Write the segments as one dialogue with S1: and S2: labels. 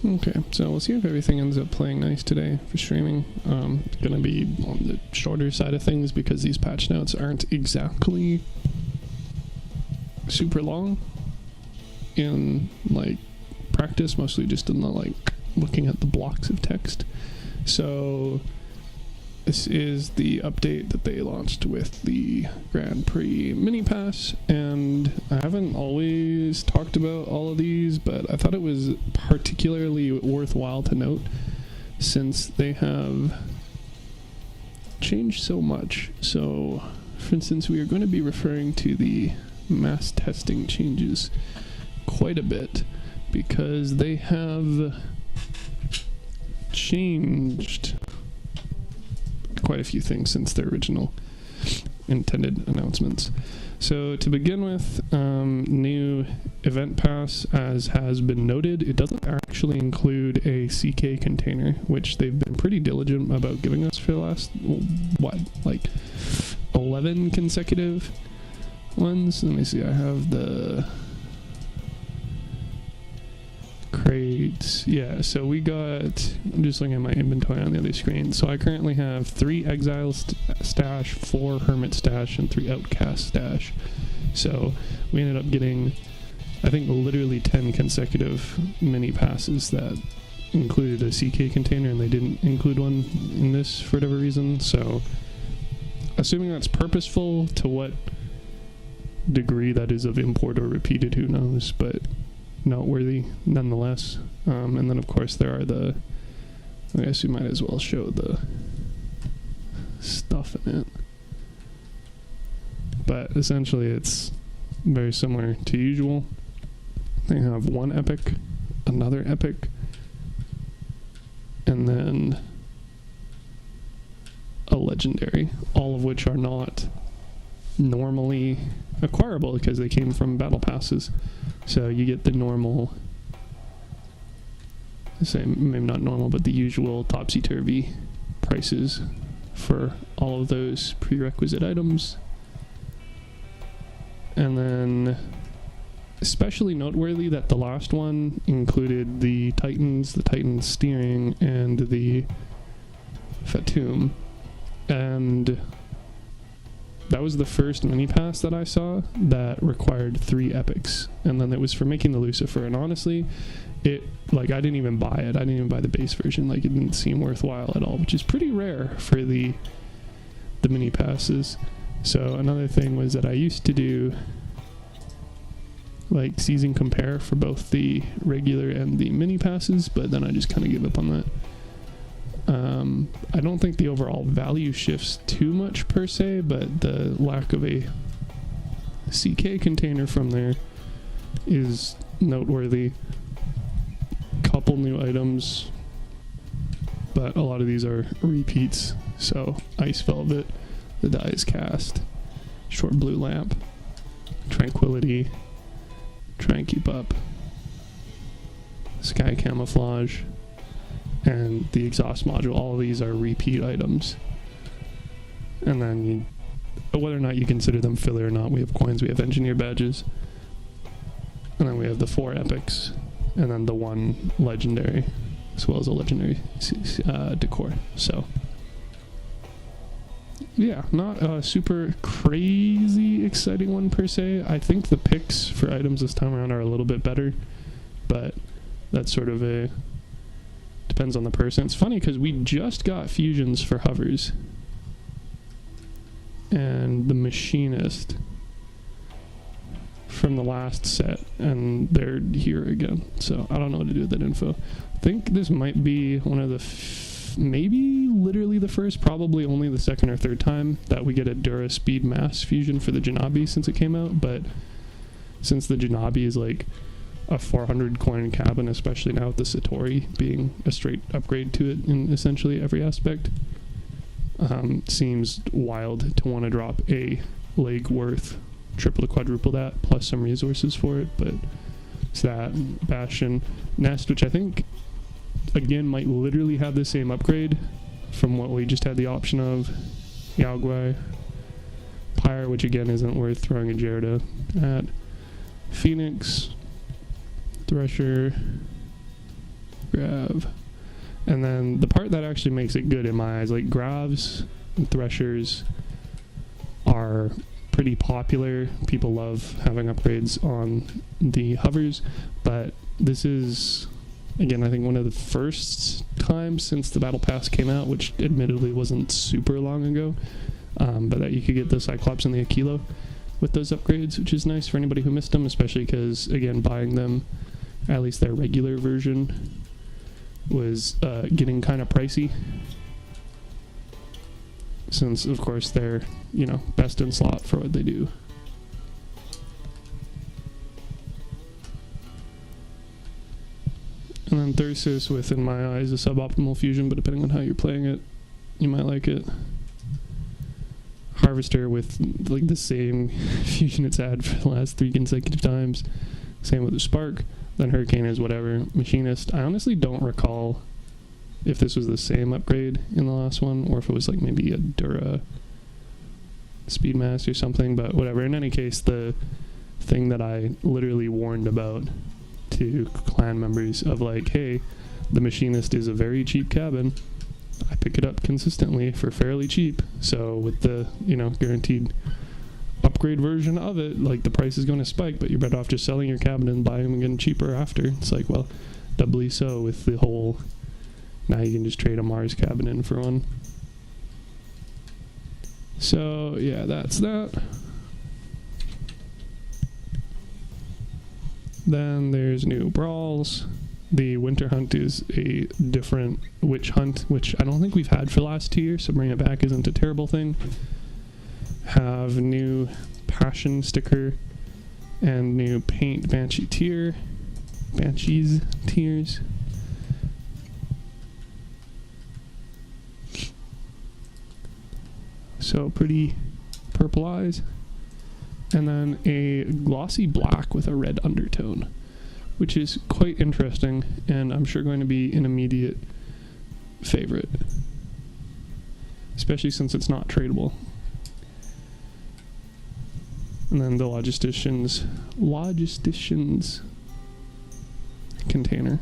S1: Okay, so we'll see if everything ends up playing nice today for streaming. It's gonna be on the shorter side of things because these patch notes aren't exactly super long in like practice, mostly just in the like looking at the blocks of text. So this is the update that they launched with the Grand Prix mini pass, and I haven't always talked about all of these, but I thought it was particularly worthwhile to note since they have changed so much. So, for instance, we are going to be referring to the mass testing changes quite a bit because they have changed quite a few things since their original intended announcements. So to begin with, new event pass, as has been noted, it doesn't actually include a CK container, which they've been pretty diligent about giving us for the last, like 11 consecutive ones. Let me see, I have the crates. Yeah, so we got, I'm just looking at my inventory on the other screen. So I currently have 3 Exile stash, 4 Hermit stash, and 3 Outcast stash. So we ended up getting, I think, literally 10 consecutive mini passes that included a CK container, and they didn't include one in this for whatever reason. So assuming that's purposeful, to what degree that is of import or repeated, who knows, but noteworthy nonetheless. And then of course there are the, I guess we might as well show the stuff in it, but essentially it's very similar to usual. They have one epic, another epic, and then a legendary, all of which are not normally acquirable because they came from battle passes. So you get the normal, say maybe not normal, but the usual topsy-turvy prices for all of those prerequisite items. And then especially noteworthy that the last one included the Titan steering, and the Fatum. And that was the first mini pass that I saw that required 3 epics, and then it was for making the Lucifer. And honestly, it, like, I didn't even buy it. I didn't even buy the base version. Like, it didn't seem worthwhile at all, which is pretty rare for the mini passes. So another thing was that I used to do like season compare for both the regular and the mini passes, but then I just kind of gave up on that. I don't think the overall value shifts too much per se, but the lack of a CK container from there is noteworthy. Couple new items, but a lot of these are repeats. So Ice Velvet, the Die is Cast, Short Blue Lamp, Tranquility, Try and Keep Up, Sky Camouflage, and the exhaust module. All of these are repeat items. And then whether or not you consider them filler or not, we have coins, we have engineer badges, and then we have the 4 epics, and then the 1 legendary, as well as a legendary decor. So yeah, not a super crazy exciting one per se. I think the picks for items this time around are a little bit better, but that's sort of a depends on the person. It's funny because we just got fusions for hovers and the machinist from the last set, and they're here again. So I don't know what to do with that info. I think this might be one of the maybe literally the first, probably only the second or third time that we get a Dura Speed Mass fusion for the Janabi since it came out. But since the Janabi is like a 400 coin cabin, especially now with the Satori being a straight upgrade to it in essentially every aspect, seems wild to want to drop a leg worth triple to quadruple that plus some resources for it. But it's that Bastion Nest, which I think again might literally have the same upgrade from what we just had the option of. Yaogwai, Pyre, which again isn't worth throwing a Gerda at. Phoenix, Thresher, grav. And then the part that actually makes it good in my eyes, like gravs and threshers are pretty popular. People love having upgrades on the hovers, but this is, again, I think one of the first times since the battle pass came out, which admittedly wasn't super long ago, but that you could get the Cyclops and the Aquilo with those upgrades, which is nice for anybody who missed them, especially because, again, buying them, at least their regular version, was getting kind of pricey, since of course they're, you know, best in slot for what they do. And then Thyrsus with, in my eyes, a suboptimal fusion, but depending on how you're playing it, you might like it. Harvester with like the same fusion it's had for the last 3 consecutive times. Same with the Spark. Then Hurricane is whatever. Machinist, I honestly don't recall if this was the same upgrade in the last one, or if it was like maybe a Dura Speedmaster or something, but whatever. In any case, the thing that I literally warned about to clan members of like, hey, the Machinist is a very cheap cabin. I pick it up consistently for fairly cheap. So with the, you know, guaranteed upgrade version of it, like the price is going to spike, but you're better off just selling your cabin and buying them again cheaper after. It's like, well, doubly so with the whole, now you can just trade a Mars cabin in for one. So yeah, that's that. Then there's new brawls. The Winter Hunt is a different Witch Hunt, which I don't think we've had for the last 2 years, so bringing it back isn't a terrible thing. Have new Passion sticker and new Paint Banshees tiers. So pretty purple eyes. And then a glossy black with a red undertone, which is quite interesting, and I'm sure going to be an immediate favorite, especially since it's not tradable. And then the Logisticians container,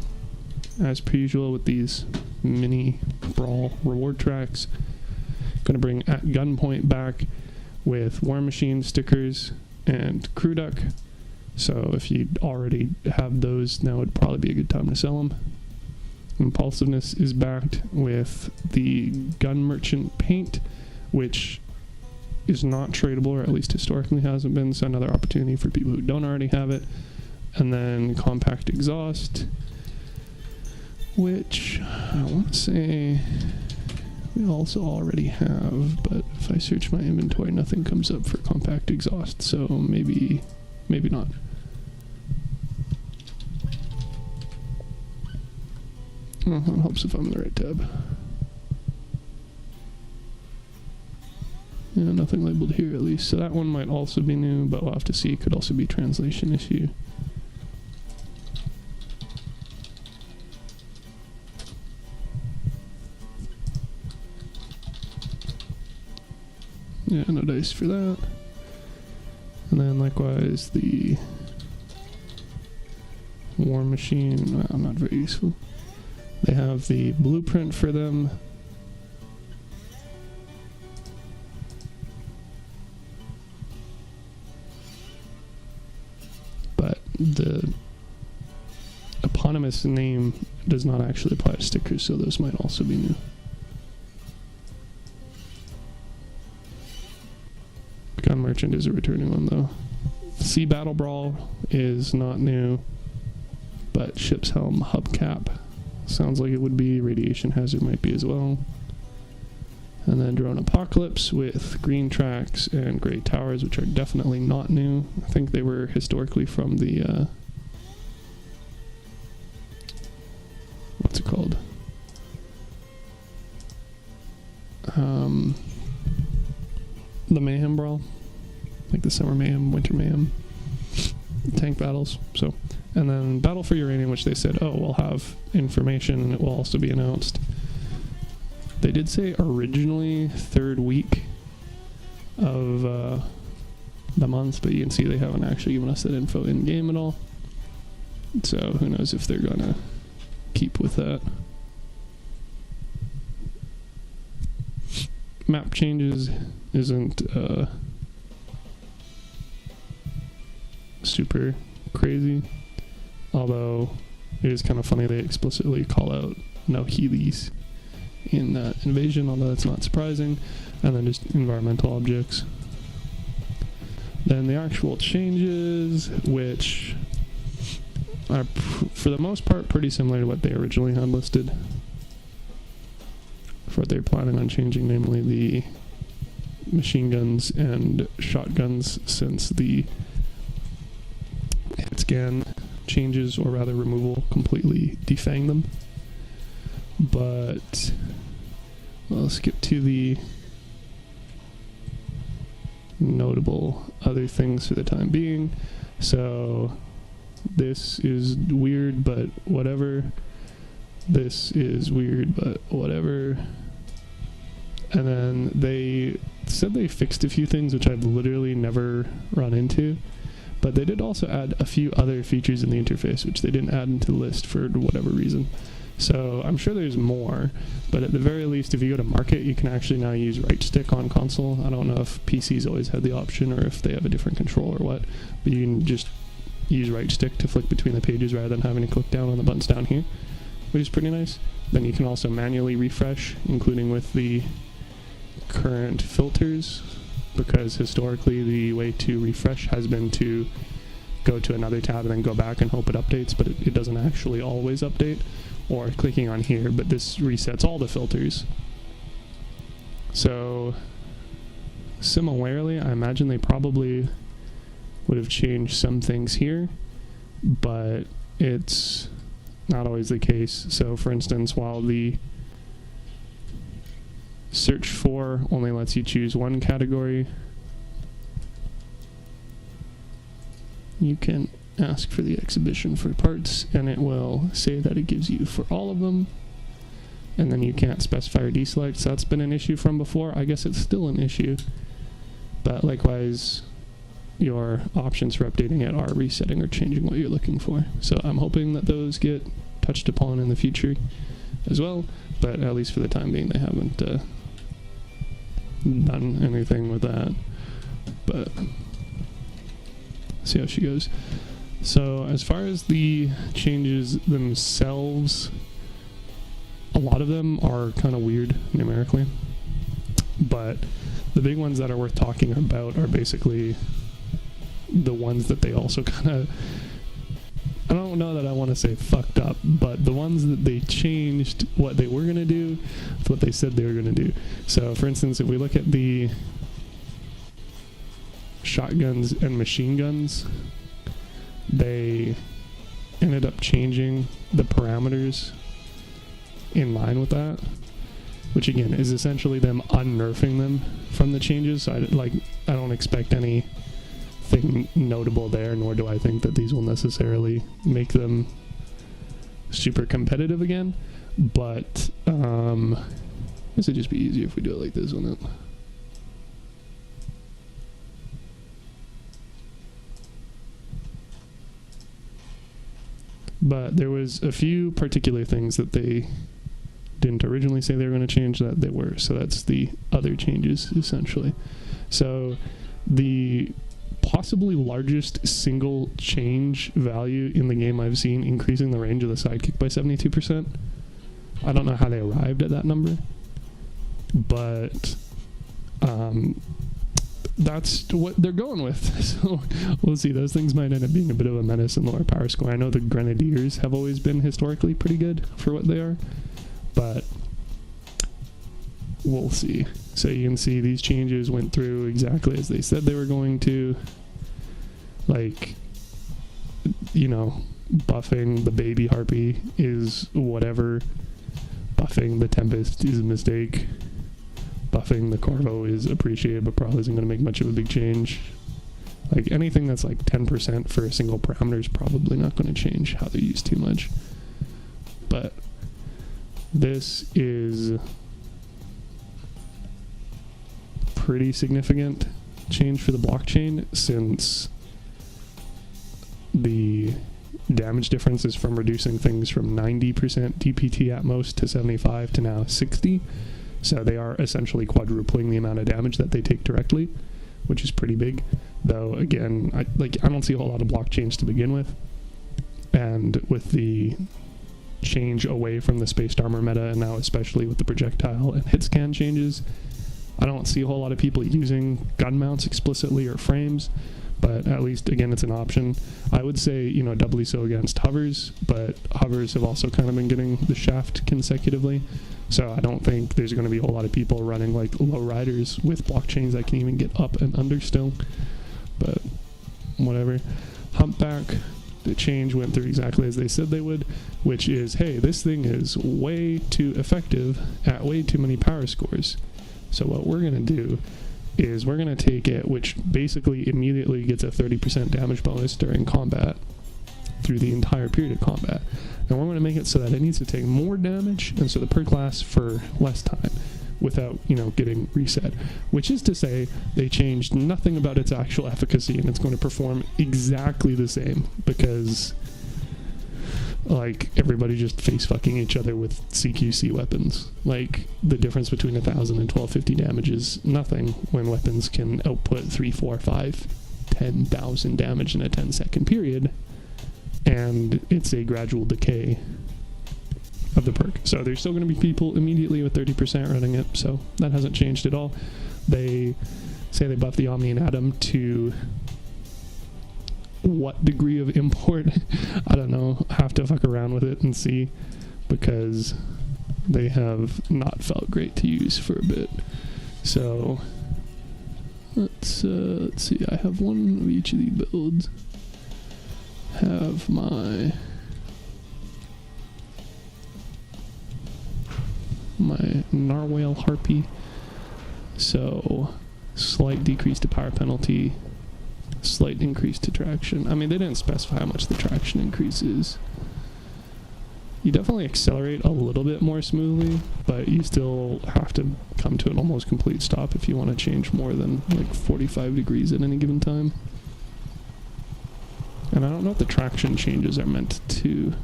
S1: as per usual with these mini brawl reward tracks. Gonna bring At Gunpoint back with War Machine stickers and Crew Duck. So if you already have those, now would probably be a good time to sell them. Impulsiveness is backed with the Gun Merchant paint, which is not tradable, or at least historically hasn't been, so another opportunity for people who don't already have it. And then Compact Exhaust, which I want to say we also already have, but if I search my inventory, nothing comes up for Compact Exhaust, so maybe not. Oh, it helps if I'm in the right tab. Yeah, nothing labeled here at least, so that one might also be new, but we'll have to see. It could also be translation issue. Yeah, no dice for that. And then likewise the War Machine, well, not very useful. They have the blueprint for them. But the eponymous name does not actually apply to stickers, so those might also be new. Gun Merchant is a returning one though. Sea Battle Brawl is not new, but Ship's Helm Hubcap sounds like it would be. Radiation Hazard might be as well. And then Drone Apocalypse with green tracks and gray towers, which are definitely not new. I think they were historically from the what's it called? The Mayhem Brawl, like the Summer Mayhem, Winter Mayhem tank battles. So, and then Battle for Uranium, which they said, oh, we'll have information and it will also be announced. They did say originally 3rd week of the month, but you can see they haven't actually given us that info in game at all. So who knows if they're gonna keep with that. Map changes isn't super crazy, although it is kind of funny they explicitly call out no Heelys in Invasion, although that's not surprising, and then just environmental objects. Then the actual changes, which are for the most part pretty similar to what they originally had listed for what they're planning on changing, namely the machine guns and shotguns, since the hit scan changes, or rather removal, completely defang them. But I'll skip to the notable other things for the time being. So this is weird, but whatever. This is weird, but whatever. And then they said they fixed a few things which I've literally never run into, but they did also add a few other features in the interface which they didn't add into the list for whatever reason. So I'm sure there's more, but at the very least, if you go to market, you can actually now use right stick on console. I don't know if PCs always had the option or if they have a different control or what, but you can just use right stick to flick between the pages rather than having to click down on the buttons down here, which is pretty nice. Then you can also manually refresh, including with the current filters, because historically the way to refresh has been to go to another tab and then go back and hope it updates, but it doesn't actually always update, or clicking on here, but this resets all the filters. So similarly, I imagine they probably would have changed some things here, but it's not always the case. So for instance, while the search for only lets you choose one category, you can ask for the exhibition for parts and it will say that it gives you for all of them, and then you can't specify or deselect. So that's been an issue from before. I guess it's still an issue, but likewise your options for updating it are resetting or changing what you're looking for. So I'm hoping that those get touched upon in the future as well, but at least for the time being they haven't done anything with that. But see how she goes. So as far as the changes themselves, a lot of them are kind of weird numerically, but the big ones that are worth talking about are basically the ones that they also kind of, I don't know that I want to say fucked up, but the ones that they changed what they were going to do with what they said they were going to do. So for instance, if we look at the shotguns and machine guns, they ended up changing the parameters in line with that, which again is essentially them unnerfing them from the changes. So I don't expect anything notable there, nor do I think that these will necessarily make them super competitive again, but I guess it'd just be easier if we do it like this, wouldn't it? But there was a few particular things that they didn't originally say they were going to change that they were. So that's the other changes, essentially. So the possibly largest single change value in the game I've seen, increasing the range of the Sidekick by 72%. I don't know how they arrived at that number, but that's what they're going with. So we'll see. Those things might end up being a bit of a menace in lower power score. I know the Grenadiers have always been historically pretty good for what they are, but we'll see. So you can see these changes went through exactly as they said they were going to. Like, you know, buffing the baby harpy is whatever. Buffing the Tempest is a mistake. Buffing the Corvo is appreciated, but probably isn't going to make much of a big change. Like anything that's like 10% for a single parameter is probably not going to change how they're used too much. But this is pretty significant change for the blockchain, since the damage difference is from reducing things from 90% DPT at most to 75 to now 60. So they are essentially quadrupling the amount of damage that they take directly, which is pretty big. Though again, I don't see a whole lot of block change to begin with, and with the change away from the spaced armor meta, and now especially with the projectile and hit scan changes, I don't see a whole lot of people using gun mounts explicitly or frames, but at least again it's an option. I would say, you know, doubly so against hovers, but hovers have also kind of been getting the shaft consecutively, so I don't think there's going to be a whole lot of people running like low riders with block chains that can even get up and under still, but whatever. Humpback, the change went through exactly as they said they would, which is, hey, this thing is way too effective at way too many power scores. So what we're going to do is we're going to take it, which basically immediately gets a 30% damage bonus during combat through the entire period of combat. And we're going to make it so that it needs to take more damage, and so the perk lasts for less time without, you know, getting reset. Which is to say, they changed nothing about its actual efficacy, and it's going to perform exactly the same, because like everybody just face fucking each other with CQC weapons. Like the difference between 1,000 and 1,250 damage is nothing when weapons can output 3, 4, 5, 10,000 damage in a 10-second period, and it's a gradual decay of the perk. So there's still going to be people immediately with 30% running it, so that hasn't changed at all. They say they buffed the Omni and Atom to what degree of import? I don't know. Have to fuck around with it and see, because they have not felt great to use for a bit. So let's see. I have one of each of these builds. Have my Narwhal Harpy. So slight decrease to power penalty, slight increase to traction. I mean, they didn't specify how much the traction increases. You definitely accelerate a little bit more smoothly, but you still have to come to an almost complete stop if you want to change more than like 45 degrees at any given time. And I don't know what the traction changes are meant to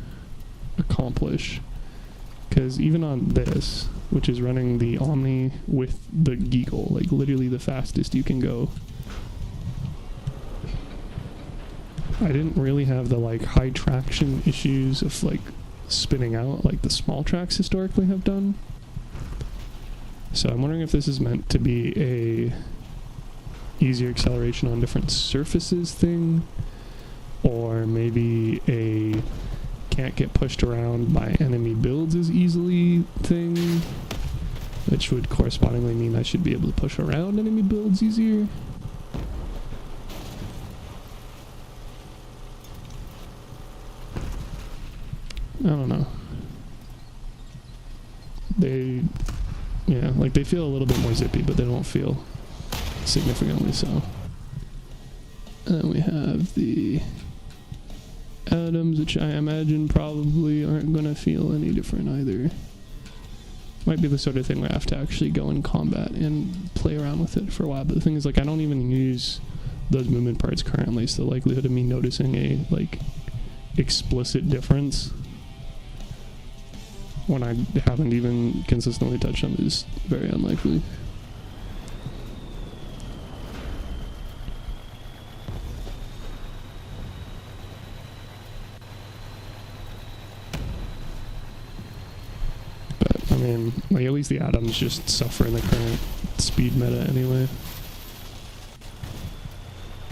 S1: accomplish, because even on this, which is running the Omni with the Geagle, like literally the fastest you can go, I didn't really have the like high traction issues of like spinning out like the small tracks historically have done. So I'm wondering if this is meant to be a easier acceleration on different surfaces thing, or maybe a can't get pushed around by enemy builds as easily thing, which would correspondingly mean I should be able to push around enemy builds easier. I don't know. They, yeah, like they feel a little bit more zippy, but they don't feel significantly so. And then we have the Atoms, which I imagine probably aren't going to feel any different either. Might be the sort of thing where I have to actually go in combat and play around with it for a while. But the thing is, like, I don't even use those movement parts currently, so the likelihood of me noticing a, like, explicit difference when I haven't even consistently touched them is very unlikely. But, I mean, like, at least the Atoms just suffer in the current speed meta anyway.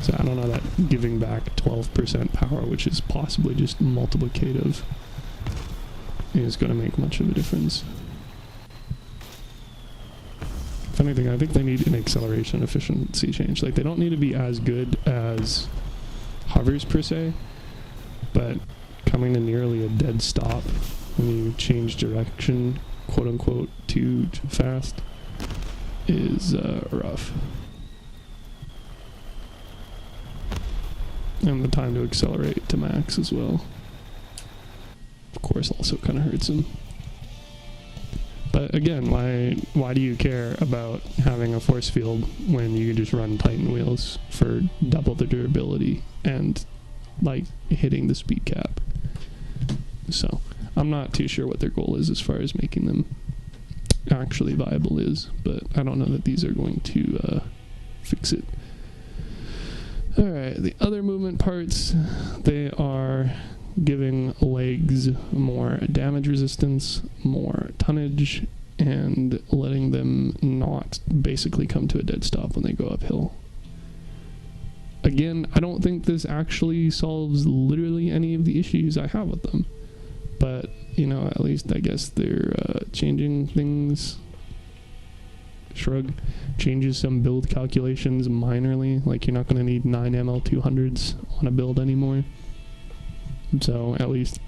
S1: So I don't know that giving back 12% power, which is possibly just multiplicative, is going to make much of a difference. If anything, I think they need an acceleration efficiency change. Like, they don't need to be as good as hovers per se, but coming to nearly a dead stop when you change direction, quote unquote, too fast is rough. And the time to accelerate to max as well, of course, also kind of hurts him. But again, why do you care about having a force field when you can just run Titan wheels for double the durability and like hitting the speed cap? So I'm not too sure what their goal is as far as making them actually viable is, but I don't know that these are going to fix it. Alright, the other movement parts, they are giving legs more damage resistance, more tonnage, and letting them not basically come to a dead stop when they go uphill. Again, I don't think this actually solves literally any of the issues I have with them, but you know, at least I guess they're changing things. Shrug changes some build calculations minorly, like you're not going to need 9 ML200s on a build anymore. So at least,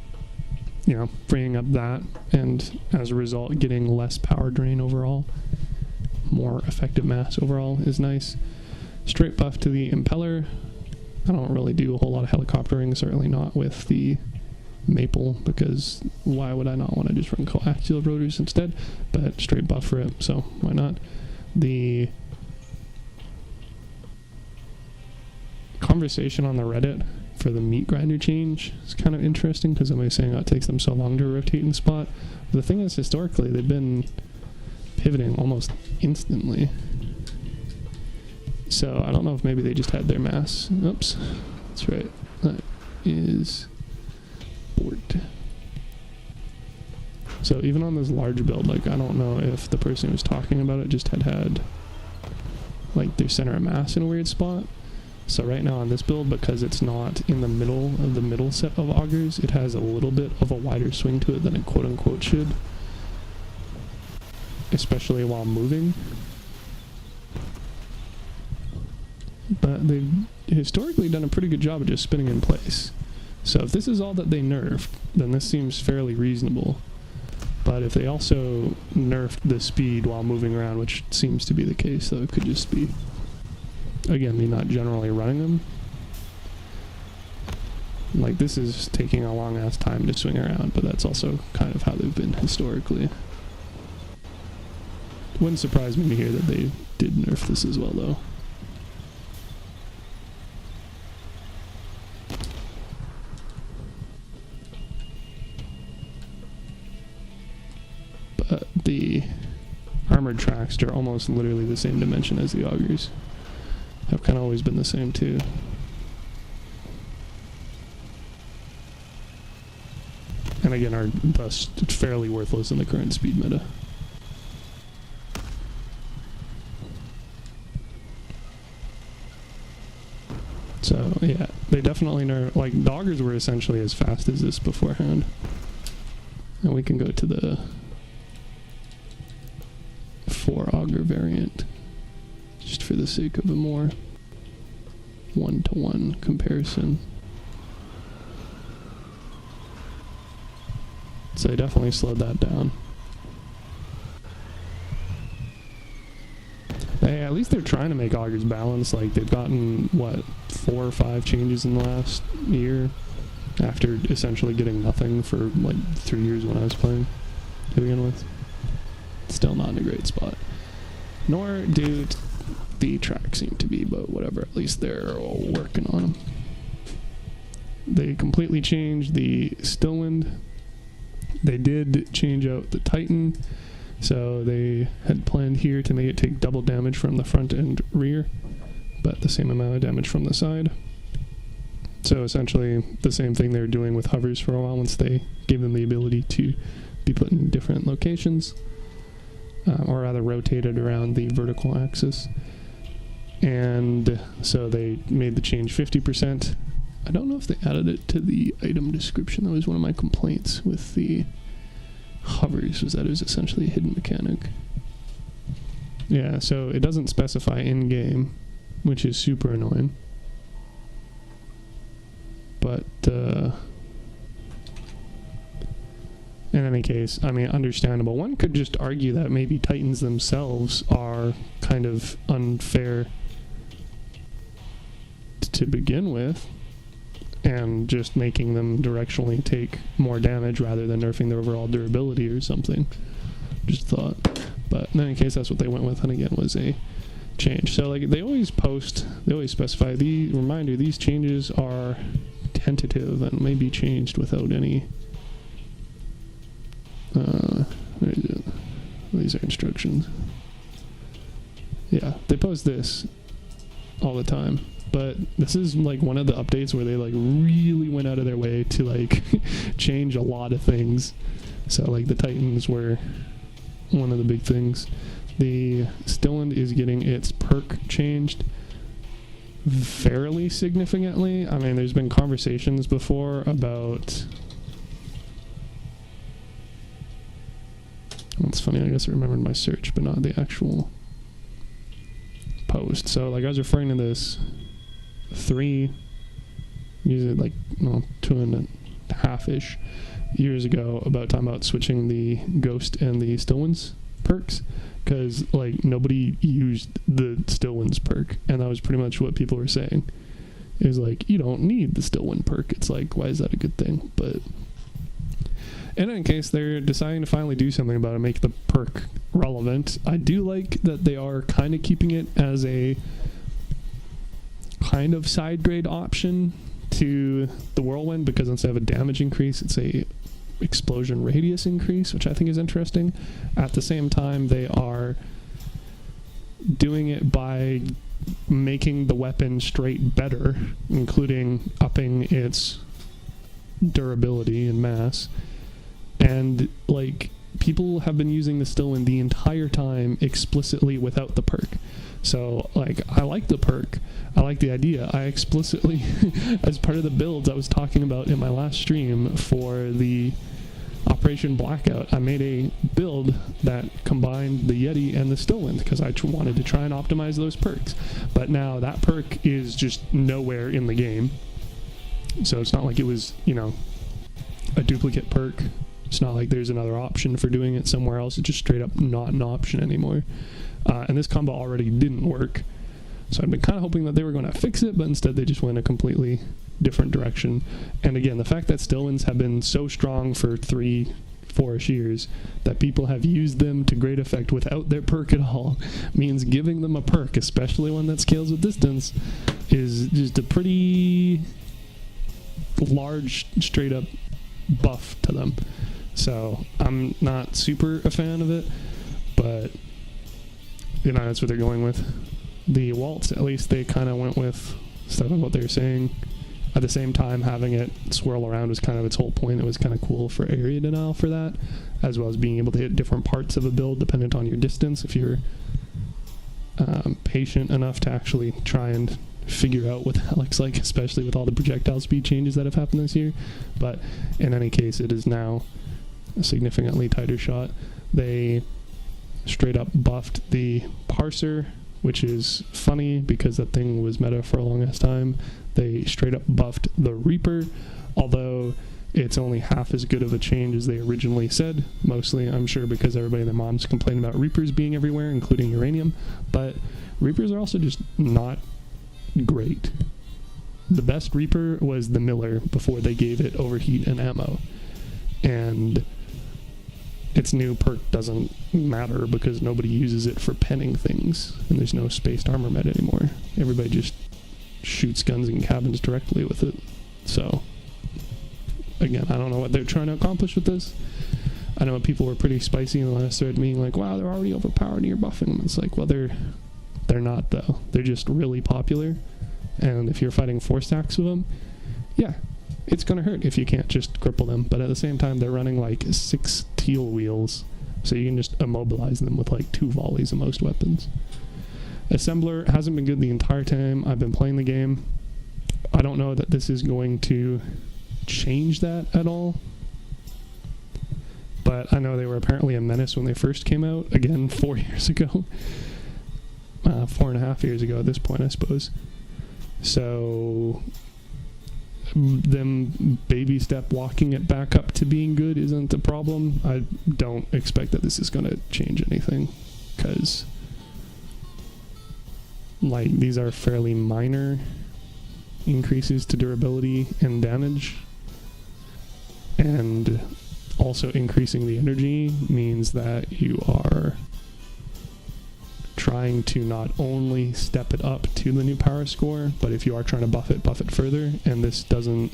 S1: you know, freeing up that, and as a result getting less power drain overall, more effective mass overall is nice. Straight buff to the impeller. I don't really do a whole lot of helicoptering, certainly not with the maple, because why would I not want to just run coaxial rotors instead? But straight buff for it, so why not? The conversation on the Reddit for the meat grinder change is kind of interesting, because somebody's saying, oh, it takes them so long to rotate in spot. The thing is, historically, they've been pivoting almost instantly. So I don't know if maybe they just had their mass. Oops, that's right. That is board. So even on this large build, like, I don't know if the person who was talking about it just had like their center of mass in a weird spot. So right now on this build, because it's not in the middle of the middle set of augers, it has a little bit of a wider swing to it than it quote-unquote should, especially while moving. But they've historically done a pretty good job of just spinning in place. So if this is all that they nerfed, then this seems fairly reasonable. But if they also nerfed the speed while moving around, which seems to be the case, so it could just be, again, me not generally running them. Like, this is taking a long ass time to swing around, but that's also kind of how they've been historically. It wouldn't surprise me to hear that they did nerf this as well, though. The armored tracks are almost literally the same dimension as the augers. Have kind of always been the same too. And again, are thus fairly worthless in the current speed meta. So yeah, they definitely nerf, like, the augers were essentially as fast as this beforehand. And we can go to the 4 auger variant, just for the sake of a more one-to-one comparison. So they definitely slowed that down. At least they're trying to make augers balance. Like, they've gotten, what, 4 or 5 changes in the last year, after essentially getting nothing for like 3 years when I was playing to begin with. Still not in a great spot. Nor do the tracks seem to be, but whatever, at least they're all working on them. They completely changed the Stillwind. They did change out the Titan, so they had planned here to make it take double damage from the front and rear, but the same amount of damage from the side. So essentially the same thing they were doing with hovers for a while once they gave them the ability to be put in different locations. Or rather rotated around the vertical axis. And so they made the change 50%. I don't know if they added it to the item description. That was one of my complaints with the hovers, was that it was essentially a hidden mechanic. Yeah, so it doesn't specify in-game, which is super annoying. But, in any case, I mean, understandable. One could just argue that maybe Titans themselves are kind of unfair to begin with, and just making them directionally take more damage rather than nerfing their overall durability or something. Just thought. But in any case, that's what they went with, and again, was a change. So, like, they always specify, reminder, these changes are tentative and may be changed without any Where is it? These are instructions. Yeah, they post this all the time. But this is like one of the updates where they like really went out of their way to like change a lot of things. So like the Titans were one of the big things. The Stillwind is getting its perk changed fairly significantly. I mean, there's been conversations before about... It's funny, I guess I remembered my search, but not the actual post. So like I was referring to this 2.5-ish years ago about talking about switching the Ghost and the Stillwinds perks, because like nobody used the Stillwinds perk, and that was pretty much what people were saying. It was like, you don't need the Stillwind perk. It's like, why is that a good thing? But in any case, they're deciding to finally do something about it, make the perk relevant. I do like that they are kind of keeping it as a kind of side grade option to the Whirlwind, because instead of a damage increase, it's a explosion radius increase, which I think is interesting. At the same time, they are doing it by making the weapon straight better, including upping its durability and mass. And like, people have been using the Stillwind the entire time explicitly without the perk. So like, I like the perk, I like the idea. I explicitly as part of the builds I was talking about in my last stream for the Operation Blackout, I made a build that combined the Yeti and the Stillwind because I wanted to try and optimize those perks. But now that perk is just nowhere in the game, so it's not like it was, you know, a duplicate perk. It's not like there's another option for doing it somewhere else. It's just straight up not an option anymore. And this combo already didn't work. So I'd been kind of hoping that they were going to fix it, but instead they just went a completely different direction. And again, the fact that Stillwinds have been so strong for 3-4 years that people have used them to great effect without their perk at all means giving them a perk, especially one that scales with distance, is just a pretty large straight up buff to them. So I'm not super a fan of it, but you know, that's what they're going with. The Waltz, at least they kind of went with stuff of what they were saying. At the same time, having it swirl around was kind of its whole point. It was kind of cool for area denial for that, as well as being able to hit different parts of a build dependent on your distance, if you're patient enough to actually try and figure out what that looks like, especially with all the projectile speed changes that have happened this year. But in any case, it is now a significantly tighter shot. They straight up buffed the Parser, which is funny because that thing was meta for a longest time. They straight up buffed the Reaper, although it's only half as good of a change as they originally said, mostly I'm sure because everybody and their moms complain about Reapers being everywhere, including uranium. But Reapers are also just not great. The best Reaper was the Miller before they gave it overheat and ammo, and its new perk doesn't matter because nobody uses it for penning things, and there's no spaced armor med anymore. Everybody just shoots guns in cabins directly with it. So again, I don't know what they're trying to accomplish with this. I know people were pretty spicy in the last thread, being like, wow, they're already overpowered and you're buffing them. It's like, well, they're not, though. They're just really popular, and if you're fighting 4 stacks with them, yeah, it's gonna hurt if you can't just cripple them. But at the same time, they're running like 6 teal wheels, so you can just immobilize them with like 2 volleys of most weapons. Assembler hasn't been good the entire time I've been playing the game. I don't know that this is going to change that at all, but I know they were apparently a menace when they first came out, again 4 years ago. 4.5 years ago at this point, I suppose. So them baby step walking it back up to being good isn't the problem. I don't expect that this is going to change anything, because like, these are fairly minor increases to durability and damage, and also increasing the energy means that you are trying to not only step it up to the new power score, but if you are trying to buff it further, and this doesn't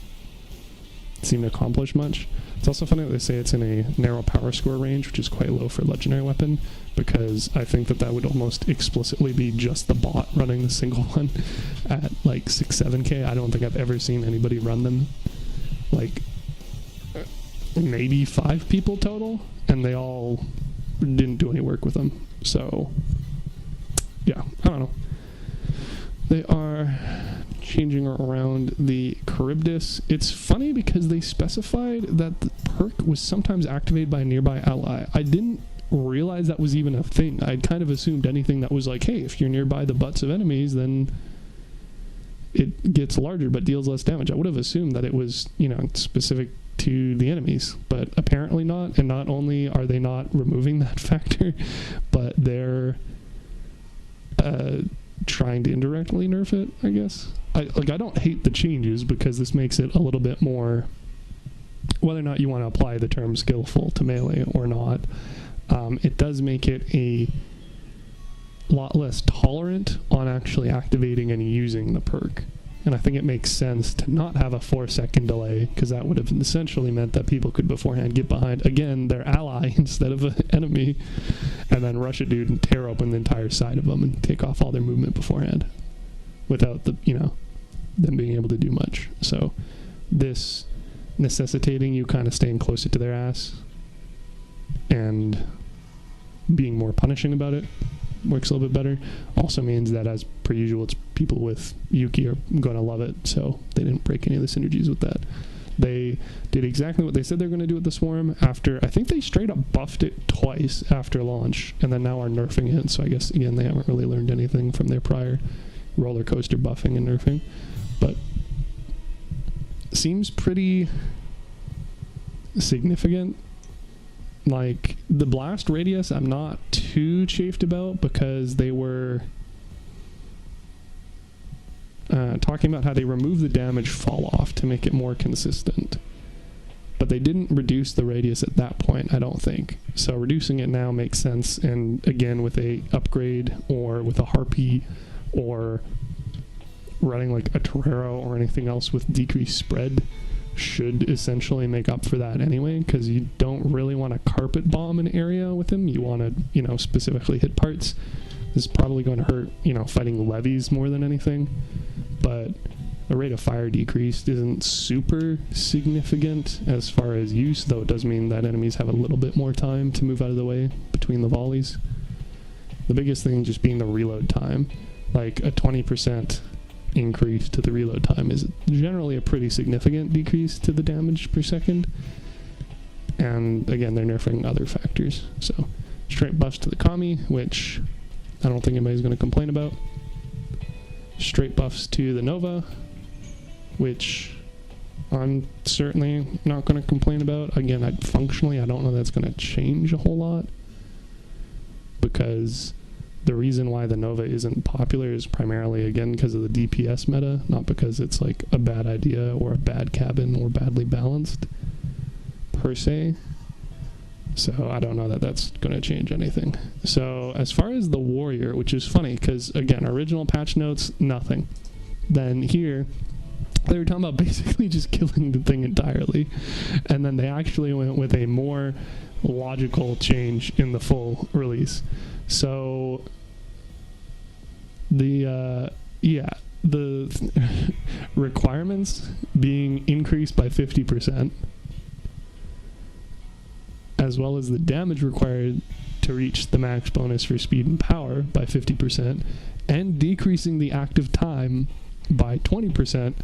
S1: seem to accomplish much. It's also funny that they say it's in a narrow power score range, which is quite low for a legendary weapon, because I think that would almost explicitly be just the bot running the single one at like 6-7k. I don't think I've ever seen anybody run them. Like, maybe 5 people total, and they all didn't do any work with them. So, yeah, I don't know. They are changing around the Charybdis. It's funny because they specified that the perk was sometimes activated by a nearby ally. I didn't realize that was even a thing. I'd kind of assumed anything that was like, hey, if you're nearby the butts of enemies, then it gets larger but deals less damage. I would have assumed that it was, you know, specific to the enemies, but apparently not. And not only are they not removing that factor, but they're trying to indirectly nerf it, I guess. I don't hate the changes, because this makes it a little bit more, whether or not you want to apply the term skillful to melee or not, it does make it a lot less tolerant on actually activating and using the perk. And I think it makes sense to not have a 4-second delay, because that would have essentially meant that people could beforehand get behind, again, their ally instead of an enemy, and then rush a dude and tear open the entire side of them and take off all their movement beforehand without the, you know, them being able to do much. So this necessitating you kind of staying closer to their ass and being more punishing about it works a little bit better. Also means that, as per usual, it's people with Yuki are going to love it, so they didn't break any of the synergies with that. They did exactly what they said they're going to do with the Swarm after, I think they straight up buffed it twice after launch, and then now are nerfing it, so I guess, again, they haven't really learned anything from their prior roller coaster buffing and nerfing, but seems pretty significant. Like, the blast radius I'm not too chafed about, because they were talking about how they remove the damage fall off to make it more consistent, but they didn't reduce the radius at that point, I don't think. So reducing it now makes sense, and again, with a upgrade or with a Harpy or running like a Torero or anything else with decreased spread should essentially make up for that anyway, because you don't really want to carpet bomb an area with him. You want to, you know, specifically hit parts. This is probably going to hurt, you know, fighting levies more than anything, but the rate of fire decreased isn't super significant as far as use, though it does mean that enemies have a little bit more time to move out of the way between the volleys. The biggest thing just being the reload time. Like, a 20% increase to the reload time is generally a pretty significant decrease to the damage per second. And again, they're nerfing other factors. So straight buffs to the Kami, which I don't think anybody's going to complain about. Straight buffs to the Nova, which I'm certainly not going to complain about. Again, functionally, I don't know that's going to change a whole lot, because the reason why the Nova isn't popular is primarily, again, because of the DPS meta, not because it's like a bad idea or a bad cabin or badly balanced per se. So I don't know that that's going to change anything. So as far as the Warrior, which is funny because, again, original patch notes, nothing. Then here, they were talking about basically just killing the thing entirely. And then they actually went with a more logical change in the full release. So the requirements being increased by 50%, as well as the damage required to reach the max bonus for speed and power by 50%, and decreasing the active time by 20%,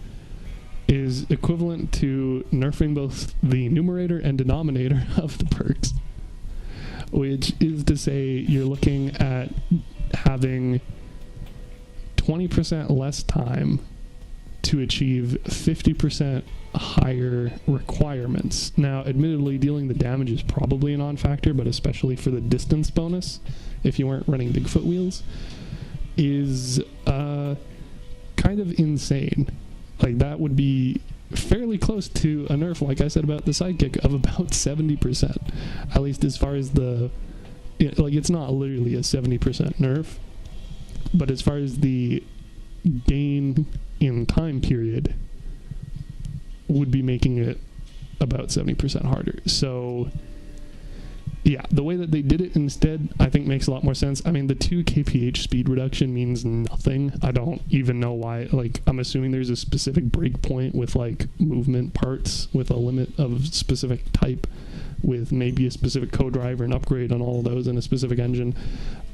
S1: is equivalent to nerfing both the numerator and denominator of the perks. Which is to say, you're looking at having 20% less time to achieve 50% higher requirements. Now, admittedly, dealing the damage is probably a non-factor, but especially for the distance bonus, if you weren't running Bigfoot wheels, is kind of insane. Like, that would be fairly close to a nerf, like I said about the Sidekick, of about 70%. At least as far as it's not literally a 70% nerf, but as far as the gain in time period, would be making it about 70% harder. So yeah, the way that they did it instead, I think makes a lot more sense. I mean, the 2 kph speed reduction means nothing. I don't even know why. Like, I'm assuming there's a specific breakpoint with, like, movement parts with a limit of specific type, with maybe a specific co-driver and upgrade on all of those and a specific engine.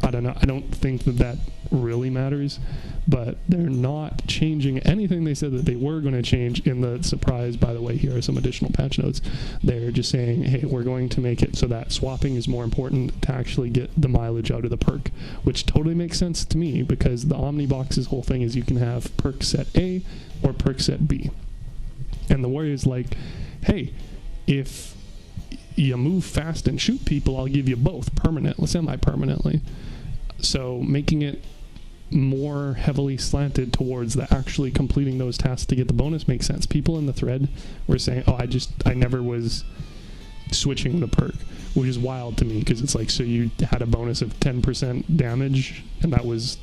S1: I don't know. I don't think that that really matters, but they're not changing anything they said that they were going to change in the surprise. By the way, here are some additional patch notes. They're just saying, hey, we're going to make it so that swapping is more important to actually get the mileage out of the perk, which totally makes sense to me, because the Omnibox's whole thing is you can have perk set A or perk set B. And the Warrior's like, hey, if you move fast and shoot people, I'll give you both permanently, semi-permanently. So making it more heavily slanted towards the actually completing those tasks to get the bonus makes sense. People in the thread were saying, oh, I never was switching the perk, which is wild to me, because it's like, so you had a bonus of 10% damage, and that was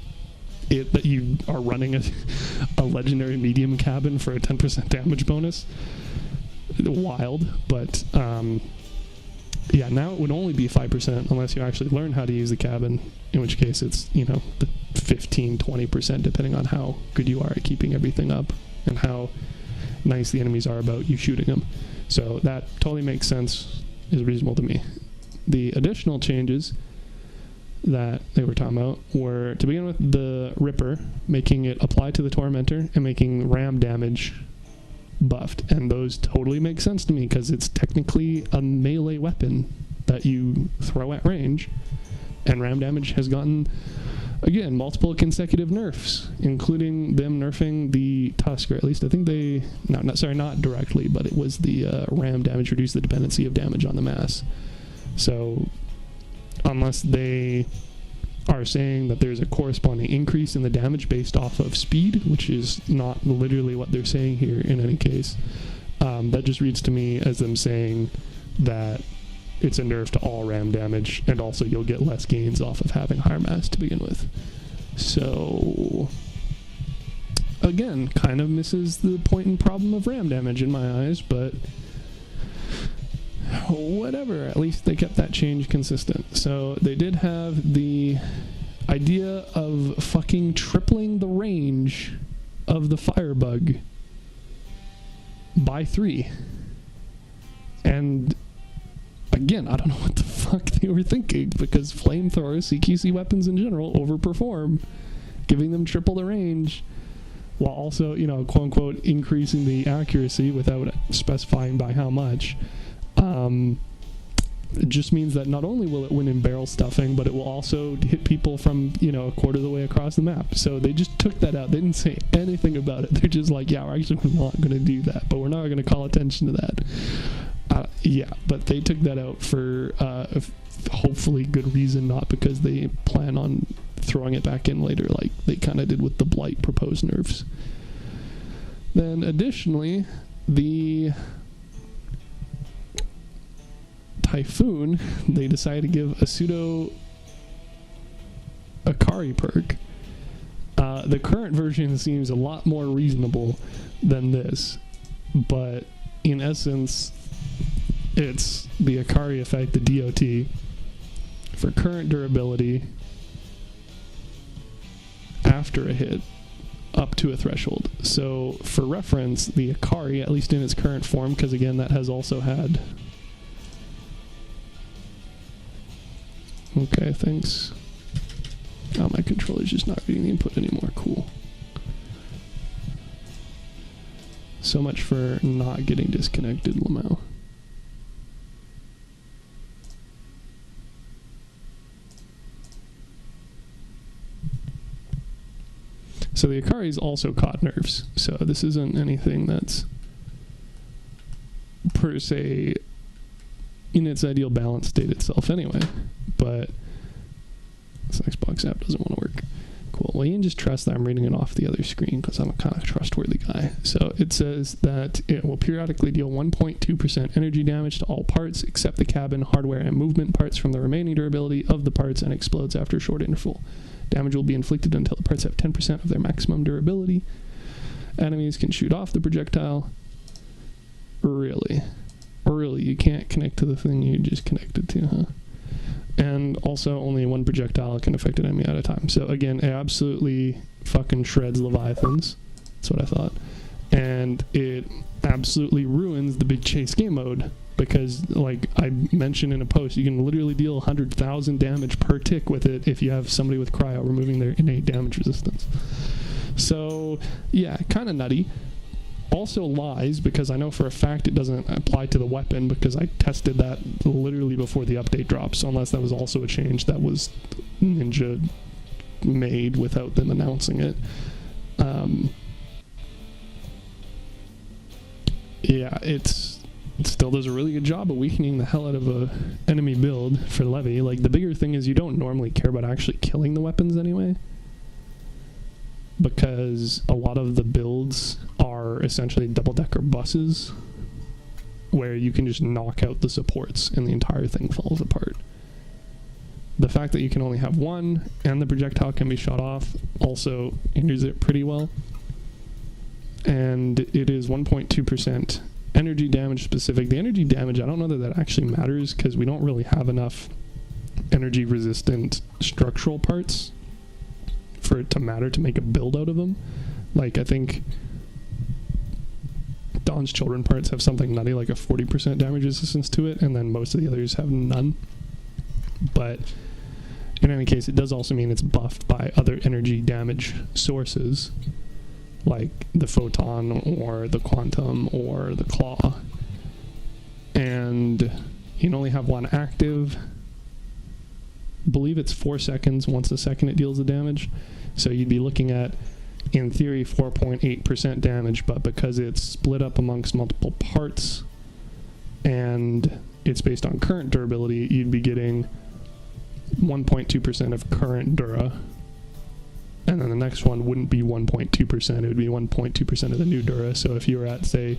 S1: it, that you are running a legendary medium cabin for a 10% damage bonus. Wild. But yeah, now it would only be 5% unless you actually learn how to use the cabin, in which case it's, you know, the 15-20% depending on how good you are at keeping everything up and how nice the enemies are about you shooting them. So that totally makes sense, is reasonable to me. The additional changes that they were talking about were, to begin with, the Ripper, making it apply to the Tormentor and making ram damage buffed, and those totally make sense to me because it's technically a melee weapon that you throw at range, and ram damage has gotten, again, multiple consecutive nerfs, including them nerfing the Tusk, or at least I think they, not directly, but it was the ram damage reduced the dependency of damage on the mass. So unless they are saying that there's a corresponding increase in the damage based off of speed, which is not literally what they're saying here in any case, that just reads to me as them saying that it's a nerf to all ram damage, and also you'll get less gains off of having higher mass to begin with. So again, kind of misses the point and problem of ram damage in my eyes, but whatever, at least they kept that change consistent. So they did have the idea of fucking tripling the range of the firebug by 3. And again, I don't know what the fuck they were thinking, because flamethrowers, CQC weapons in general, overperform, giving them triple the range, while also, you know, quote unquote, increasing the accuracy without specifying by how much. It just means that not only will it win in barrel stuffing, but it will also hit people from, you know, a quarter of the way across the map. So they just took that out. They didn't say anything about it. They're just like, yeah, we're actually not going to do that, but we're not going to call attention to that. Yeah, but they took that out for hopefully good reason, not because they plan on throwing it back in later like they kind of did with the Blight proposed nerfs. Then additionally, the Typhoon, they decided to give a pseudo Akari perk. The current version seems a lot more reasonable than this, but in essence, it's the Akari effect, the DOT, for current durability after a hit up to a threshold. So for reference, the Akari, at least in its current form, because again, that has also had... Okay, thanks. Oh, my controller's just not reading the input anymore. Cool. So much for not getting disconnected, Lamau. So the Akari's also caught nerfs, so this isn't anything that's per se in its ideal balance state itself anyway. But this Xbox app doesn't want to work. Cool. Well, you can just trust that I'm reading it off the other screen because I'm a kind of trustworthy guy. So it says that it will periodically deal 1.2% energy damage to all parts except the cabin, hardware, and movement parts from the remaining durability of the parts, and explodes after a short interval. Damage will be inflicted until the parts have 10% of their maximum durability. Enemies can shoot off the projectile. Really? Or really, you can't connect to the thing you just connected to, huh? And also, only one projectile can affect an enemy at a time. So again, it absolutely fucking shreds Leviathans. That's what I thought. And it absolutely ruins the big chase game mode. Because, like I mentioned in a post, you can literally deal 100,000 damage per tick with it if you have somebody with cryo removing their innate damage resistance. So, yeah, kind of nutty. Also lies, because I know for a fact it doesn't apply to the weapon, because I tested that literally before the update drops, unless that was also a change that was Ninja made without them announcing it. Yeah, it still does a really good job of weakening the hell out of a enemy build for Levy. Like, the bigger thing is you don't normally care about actually killing the weapons anyway, because a lot of the builds are essentially double-decker buses where you can just knock out the supports and the entire thing falls apart. The fact that you can only have one and the projectile can be shot off also hinders it pretty well. And it is 1.2% energy damage specific. The energy damage, I don't know that actually matters, because we don't really have enough energy resistant structural parts for it to matter to make a build out of them. Like, I think Dawn's Children parts have something nutty like a 40% damage resistance to it, and then most of the others have none. But in any case, it does also mean it's buffed by other energy damage sources, like the photon or the quantum or the claw. And you can only have one active. I believe it's 4 seconds. Once a second it deals the damage. So you'd be looking at, in theory, 4.8% damage, but because it's split up amongst multiple parts and it's based on current durability, you'd be getting 1.2% of current dura. And then the next one wouldn't be 1.2%, it would be 1.2% of the new dura. So if you were at, say,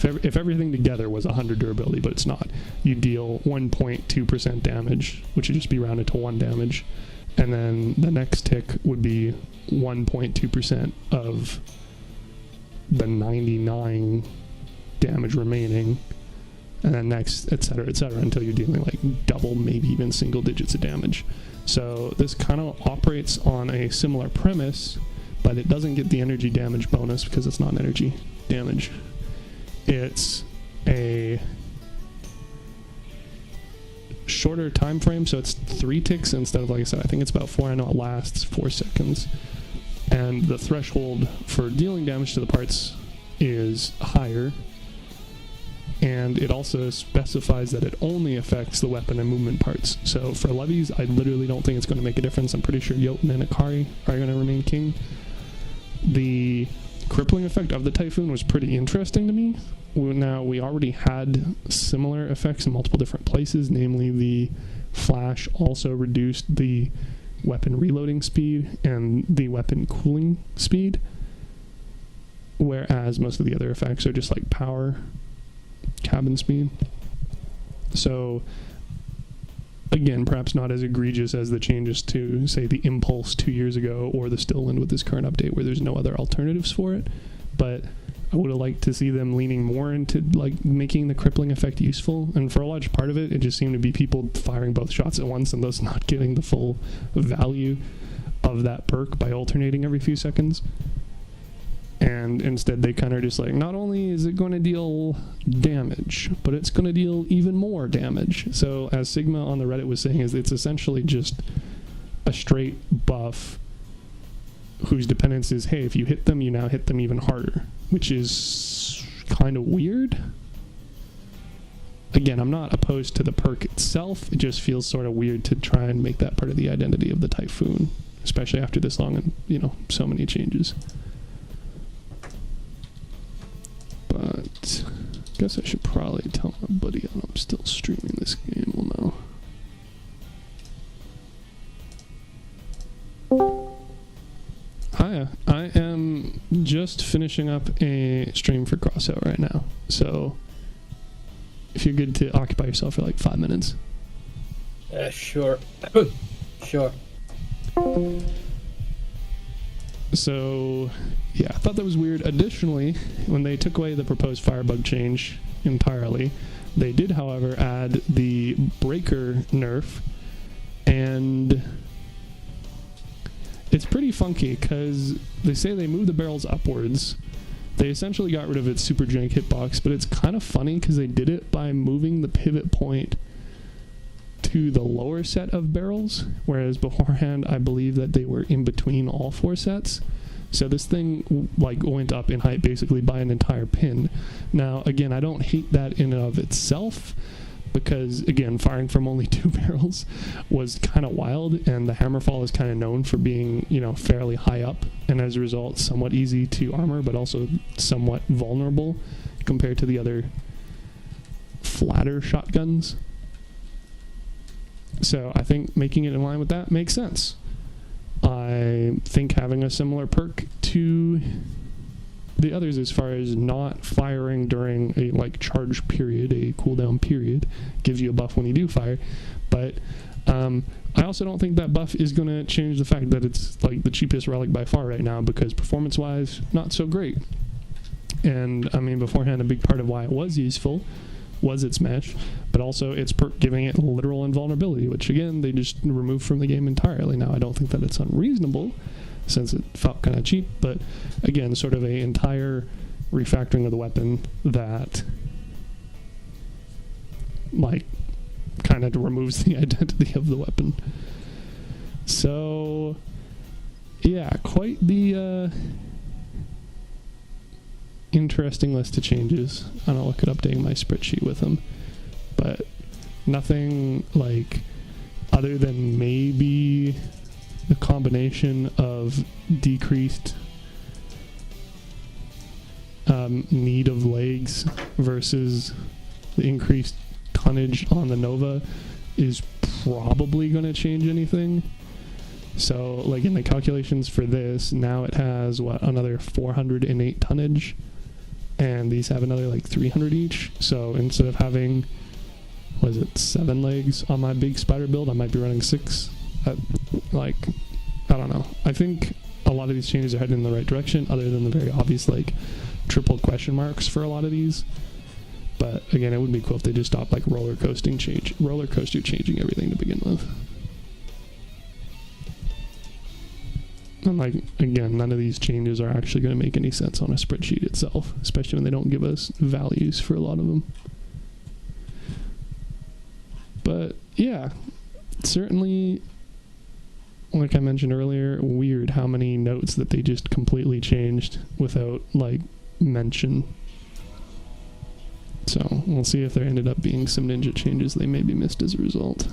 S1: if everything together was 100 durability, but it's not, you deal 1.2% damage, which would just be rounded to 1 damage. And then the next tick would be 1.2% of the 99 damage remaining. And then next, etc., until you're dealing like double, maybe even single digits of damage. So this kind of operates on a similar premise, but it doesn't get the energy damage bonus because it's not energy damage. It's a shorter time frame, so it's 3 ticks instead of, like I said, I think it's about 4. I know it lasts 4 seconds. And the threshold for dealing damage to the parts is higher. And it also specifies that it only affects the weapon and movement parts. So for levies, I literally don't think it's going to make a difference. I'm pretty sure Jotun and Akari are going to remain king. The crippling effect of the Typhoon was pretty interesting to me. Now, we already had similar effects in multiple different places, namely the flash also reduced the weapon reloading speed and the weapon cooling speed, whereas most of the other effects are just like power, cabin speed. So again, perhaps not as egregious as the changes to, say, the Impulse 2 years ago or the Stillwind with this current update where there's no other alternatives for it, but I would have liked to see them leaning more into like making the crippling effect useful. And for a large part of it, it just seemed to be people firing both shots at once and thus not getting the full value of that perk by alternating every few seconds. And instead they kind of just like, not only is it going to deal damage, but it's going to deal even more damage. So as Sigma on the Reddit was saying, is it's essentially just a straight buff whose dependence is, hey, if you hit them, you now hit them even harder, which is kind of weird. Again, I'm not opposed to the perk itself. It just feels sort of weird to try and make that part of the identity of the Typhoon, especially after this long and, so many changes. But I guess I should probably tell my buddy I'm still streaming this game. Well, no. Hiya. I am just finishing up a stream for Crossout right now. So if you're good to occupy yourself for like 5 minutes.
S2: Sure. Sure.
S1: So, yeah, I thought that was weird. Additionally, when they took away the proposed Firebug change entirely, They did, however, add the breaker nerf, and it's pretty funky because they say they move the barrels upwards. They essentially got rid of its super jank hitbox, but it's kind of funny because they did it by moving the pivot point to the lower set of barrels, whereas beforehand I believe that they were in between all 4 sets. So this thing like went up in height basically by an entire pin. Now again, I don't hate that in and of itself, because again, firing from only 2 barrels was kind of wild, and the hammerfall is kind of known for being, you know, fairly high up, and as a result somewhat easy to armor, but also somewhat vulnerable compared to the other flatter shotguns. So I think making it in line with that makes sense. I think having a similar perk to the others as far as not firing during a like charge period, a cooldown period, gives you a buff when you do fire. But I also don't think that buff is going to change the fact that it's like the cheapest relic by far right now, because performance wise not so great. And I mean, beforehand a big part of why it was useful was its mesh, but also its perk giving it literal invulnerability, which again they just removed from the game entirely. Now I don't think that it's unreasonable, since it felt kind of cheap, but again, sort of a entire refactoring of the weapon that like kind of removes the identity of the weapon. So yeah, quite the interesting list of changes. I don't look at updating my spreadsheet with them, but nothing like other than maybe the combination of decreased need of legs versus the increased tonnage on the Nova is probably going to change anything. So like in the calculations for this, now it has another 408 tonnage, and these have another like 300 each. So instead of having 7 legs on my big spider build, I might be running 6. Like, I don't know. I think a lot of these changes are heading in the right direction, other than the very obvious like triple question marks for a lot of these. But again, it would be cool if they just stopped like roller coaster changing everything to begin with. And like, again, none of these changes are actually going to make any sense on a spreadsheet itself, especially when they don't give us values for a lot of them. But yeah, certainly, like I mentioned earlier, weird how many notes that they just completely changed without like mention. So we'll see if there ended up being some ninja changes they maybe missed as a result.